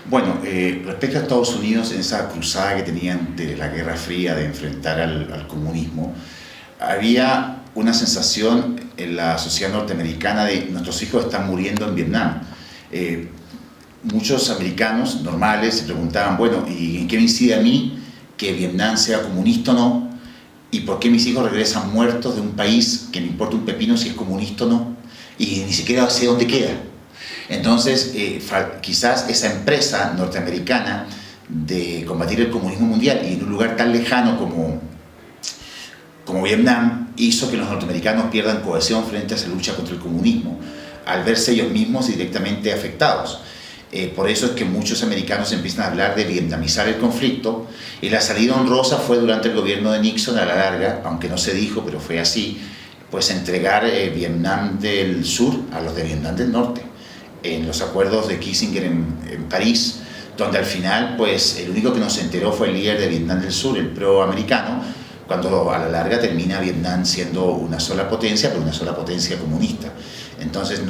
Bueno, respecto a Estados Unidos, en esa cruzada que tenían de la Guerra Fría de enfrentar al comunismo, había una sensación en la sociedad norteamericana de nuestros hijos están muriendo en Vietnam. Muchos americanos normales se preguntaban, bueno, ¿y en qué me incide a mí que Vietnam sea comunista o no? ¿Y por qué mis hijos regresan muertos de un país que me importa un pepino si es comunista o no? Y ni siquiera sé dónde queda. Entonces, quizás esa empresa norteamericana de combatir el comunismo mundial y en un lugar tan lejano como Vietnam hizo que los norteamericanos pierdan cohesión frente a esa lucha contra el comunismo, al verse ellos mismos directamente afectados. Por eso es que muchos americanos empiezan a hablar de vietnamizar el conflicto, y la salida honrosa fue durante el gobierno de Nixon a la larga, aunque no se dijo, pero fue así, pues entregar Vietnam del Sur a los de Vietnam del Norte, en los acuerdos de Kissinger en París, donde al final pues el único que nos enteró fue el líder de Vietnam del Sur, el proamericano, cuando a la larga termina Vietnam siendo una sola potencia, pero una sola potencia comunista. Entonces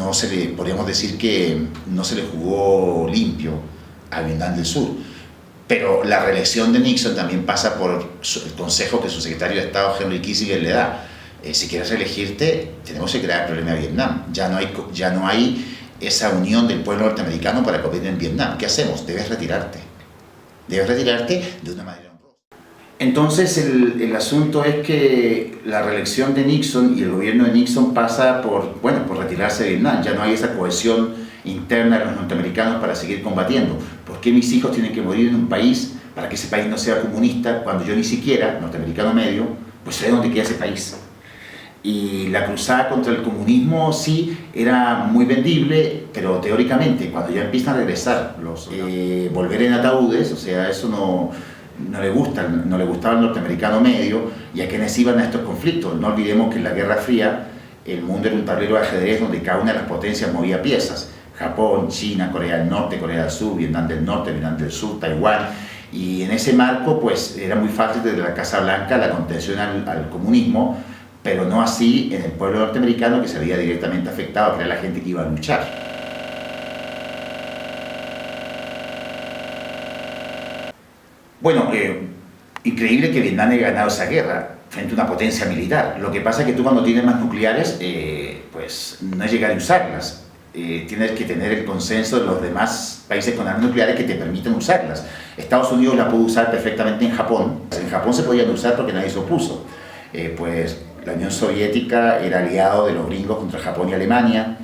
podríamos decir que no se le jugó limpio a Vietnam del Sur. Pero la reelección de Nixon también pasa por el consejo que su secretario de Estado, Henry Kissinger, le da. Si quieres reelegirte, tenemos que crear el problema de Vietnam. Ya no hay esa unión del pueblo norteamericano para competir en Vietnam. ¿Qué hacemos? Debes retirarte. Debes retirarte de una manera honrosa. Entonces el asunto es que la reelección de Nixon y el gobierno de Nixon pasa por retirarse de Vietnam. Ya no hay esa cohesión interna de los norteamericanos para seguir combatiendo. ¿Por qué mis hijos tienen que morir en un país para que ese país no sea comunista cuando yo ni siquiera, norteamericano medio, pues sé dónde queda ese país? Y la cruzada contra el comunismo sí era muy vendible, pero teóricamente cuando ya empiezan a regresar volver en ataúdes, o sea, eso no le gustaba al norteamericano medio y a quienes iban a estos conflictos. No olvidemos que en la Guerra Fría el mundo era un tablero de ajedrez donde cada una de las potencias movía piezas: Japón, China, Corea del Norte, Corea del Sur, Vietnam del Norte, Vietnam del Sur, Taiwán. Y en ese marco pues era muy fácil desde la Casa Blanca la contención al comunismo, pero no así en el pueblo norteamericano, que se había directamente afectado, que era la gente que iba a luchar. Bueno, increíble que Vietnam haya ganado esa guerra frente a una potencia militar. Lo que pasa es que tú, cuando tienes más nucleares, pues no es llegar a usarlas. Tienes que tener el consenso de los demás países con armas nucleares que te permitan usarlas. Estados Unidos la pudo usar perfectamente en Japón. En Japón se podían usar porque nadie se opuso. Pues la Unión Soviética era aliado de los gringos contra Japón y Alemania.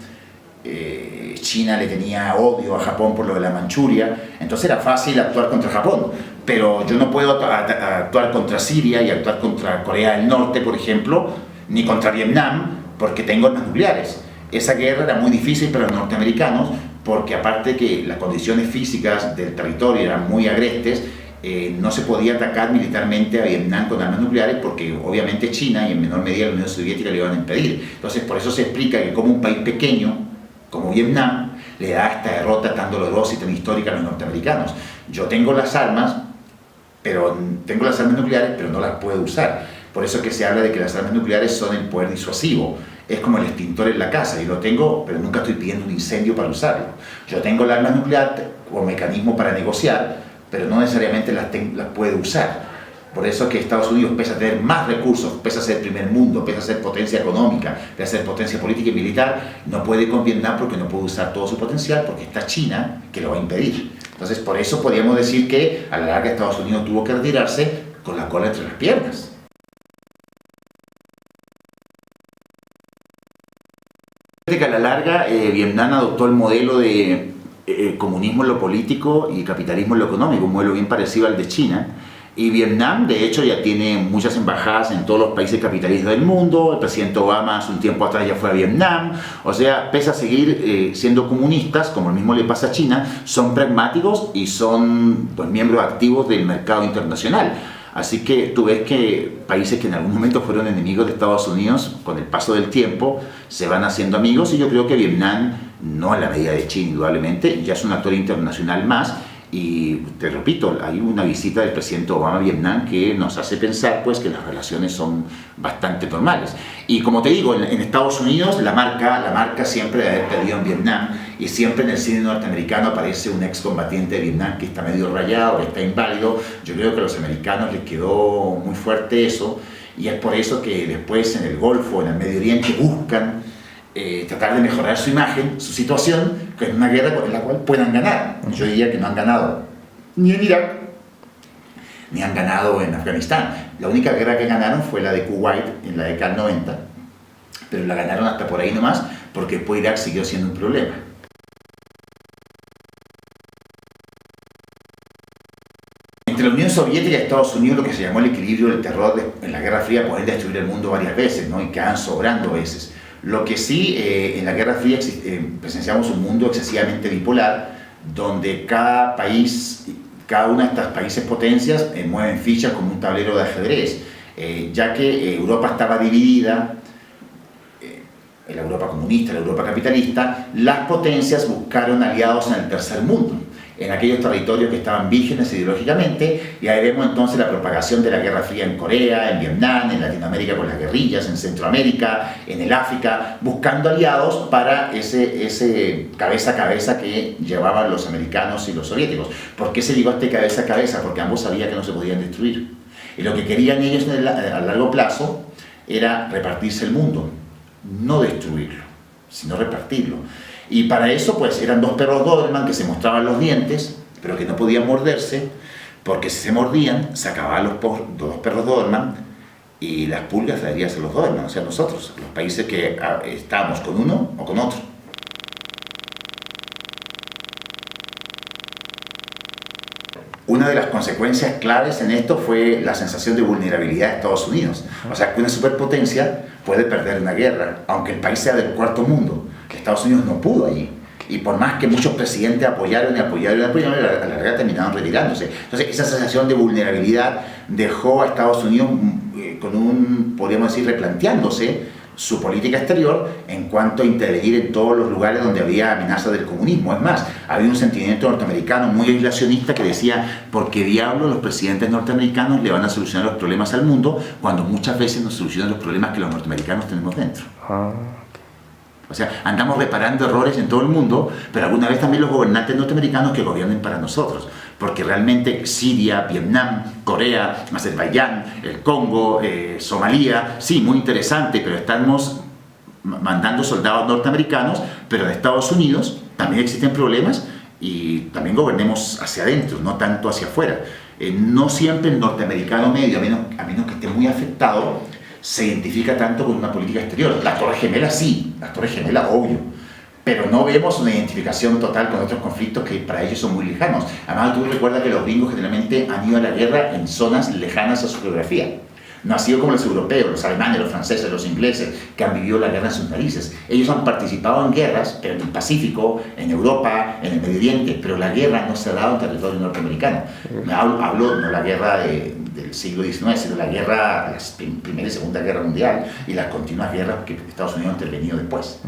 China le tenía odio a Japón por lo de la Manchuria. Entonces era fácil actuar contra Japón. Pero yo no puedo actuar contra Siria y actuar contra Corea del Norte, por ejemplo, ni contra Vietnam, porque tengo armas nucleares. Esa guerra era muy difícil para los norteamericanos, porque aparte de que las condiciones físicas del territorio eran muy agrestes, no se podía atacar militarmente a Vietnam con armas nucleares, porque obviamente China y en menor medida la Unión Soviética le iban a impedir. Entonces por eso se explica que como un país pequeño como Vietnam le da esta derrota tan dolorosa y tan histórica a los norteamericanos. Yo tengo las armas nucleares, pero no las puedo usar. Por eso es que se habla de que las armas nucleares son el poder disuasivo. Es como el extintor en la casa, yo lo tengo, pero nunca estoy pidiendo un incendio para usarlo. Yo tengo el arma nuclear como mecanismo para negociar, pero no necesariamente las puedo usar. Por eso es que Estados Unidos, pese a tener más recursos, pese a ser primer mundo, pese a ser potencia económica, pese a ser potencia política y militar, no puede con Vietnam porque no puede usar todo su potencial, porque está China que lo va a impedir. Entonces, por eso podríamos decir que a la larga Estados Unidos tuvo que retirarse con la cola entre las piernas. Que a la larga Vietnam adoptó el modelo de comunismo en lo político y capitalismo en lo económico, un modelo bien parecido al de China. Y Vietnam, de hecho, ya tiene muchas embajadas en todos los países capitalistas del mundo. El presidente Obama hace un tiempo atrás ya fue a Vietnam. O sea, pese a seguir siendo comunistas, como el mismo le pasa a China, son pragmáticos y son miembros activos del mercado internacional. Así que tú ves que países que en algún momento fueron enemigos de Estados Unidos, con el paso del tiempo se van haciendo amigos, y yo creo que Vietnam, no a la medida de China indudablemente, ya es un actor internacional más. Y te repito, hay una visita del presidente Obama a Vietnam que nos hace pensar pues que las relaciones son bastante normales. Y como te digo, en Estados Unidos la marca siempre de haber perdido en Vietnam y siempre en el cine norteamericano aparece un excombatiente de Vietnam que está medio rayado, que está inválido. Yo creo que a los americanos les quedó muy fuerte eso, y es por eso que después en el Golfo, en el Medio Oriente, buscan tratar de mejorar su imagen, su situación, en una guerra en la cual puedan ganar. Yo diría que no han ganado ni en Irak, ni han ganado en Afganistán. La única guerra que ganaron fue la de Kuwait en la década del 90, pero la ganaron hasta por ahí nomás, porque después Irak siguió siendo un problema. Entre la Unión Soviética y Estados Unidos, lo que se llamó el equilibrio del terror en la Guerra Fría, pueden destruir el mundo varias veces, ¿no? Y quedan sobrando veces. Lo que sí, en la Guerra Fría presenciamos un mundo excesivamente bipolar, donde cada país, cada una de estas países potencias mueven fichas como un tablero de ajedrez, ya que Europa estaba dividida, en la Europa comunista, en la Europa capitalista. Las potencias buscaron aliados en el tercer mundo, en aquellos territorios que estaban vírgenes ideológicamente, y ahí vemos entonces la propagación de la Guerra Fría en Corea, en Vietnam, en Latinoamérica con las guerrillas, en Centroamérica, en el África, buscando aliados para ese cabeza a cabeza que llevaban los americanos y los soviéticos. ¿Por qué se llegó a este cabeza a cabeza? Porque ambos sabían que no se podían destruir. Y lo que querían ellos a largo plazo era repartirse el mundo, no destruirlo, sino repartirlo. Y para eso pues eran dos perros Doberman que se mostraban los dientes, pero que no podían morderse, porque si se mordían se acababan los dos perros Doberman y las pulgas deberían ser los Doberman, o sea nosotros, los países que estábamos con uno o con otro. Una de las consecuencias claves en esto fue la sensación de vulnerabilidad de Estados Unidos. O sea, que una superpotencia puede perder una guerra, aunque el país sea del cuarto mundo, que Estados Unidos no pudo allí. Y por más que muchos presidentes apoyaron, a la larga terminaron retirándose. Entonces, esa sensación de vulnerabilidad dejó a Estados Unidos podríamos decir, replanteándose su política exterior en cuanto a intervenir en todos los lugares donde había amenazas del comunismo. Es más, había un sentimiento norteamericano muy aislacionista que decía, ¿por qué diablos los presidentes norteamericanos le van a solucionar los problemas al mundo cuando muchas veces nos solucionan los problemas que los norteamericanos tenemos dentro? O sea, andamos reparando errores en todo el mundo, pero alguna vez también los gobernantes norteamericanos que gobiernen para nosotros, porque realmente Siria, Vietnam, Corea, Azerbaiyán, el Congo, Somalia, sí, muy interesante, pero estamos mandando soldados norteamericanos, pero de Estados Unidos también existen problemas y también gobernemos hacia adentro, no tanto hacia afuera. No siempre el norteamericano medio, a menos que esté muy afectado, se identifica tanto con una política exterior. Las Torres Gemelas sí, las Torres Gemelas obvio, pero no vemos una identificación total con otros conflictos que para ellos son muy lejanos. Además, tú recuerdas que los gringos generalmente han ido a la guerra en zonas lejanas a su geografía. No ha sido como los europeos, los alemanes, los franceses, los ingleses, que han vivido la guerra en sus narices. Ellos han participado en guerras, pero en el Pacífico, en Europa, en el Medio Oriente, pero la guerra no se ha dado en territorio norteamericano. Hablo no la guerra del siglo XIX, sino la guerra, la Primera y Segunda Guerra Mundial y las continuas guerras que Estados Unidos ha intervenido después.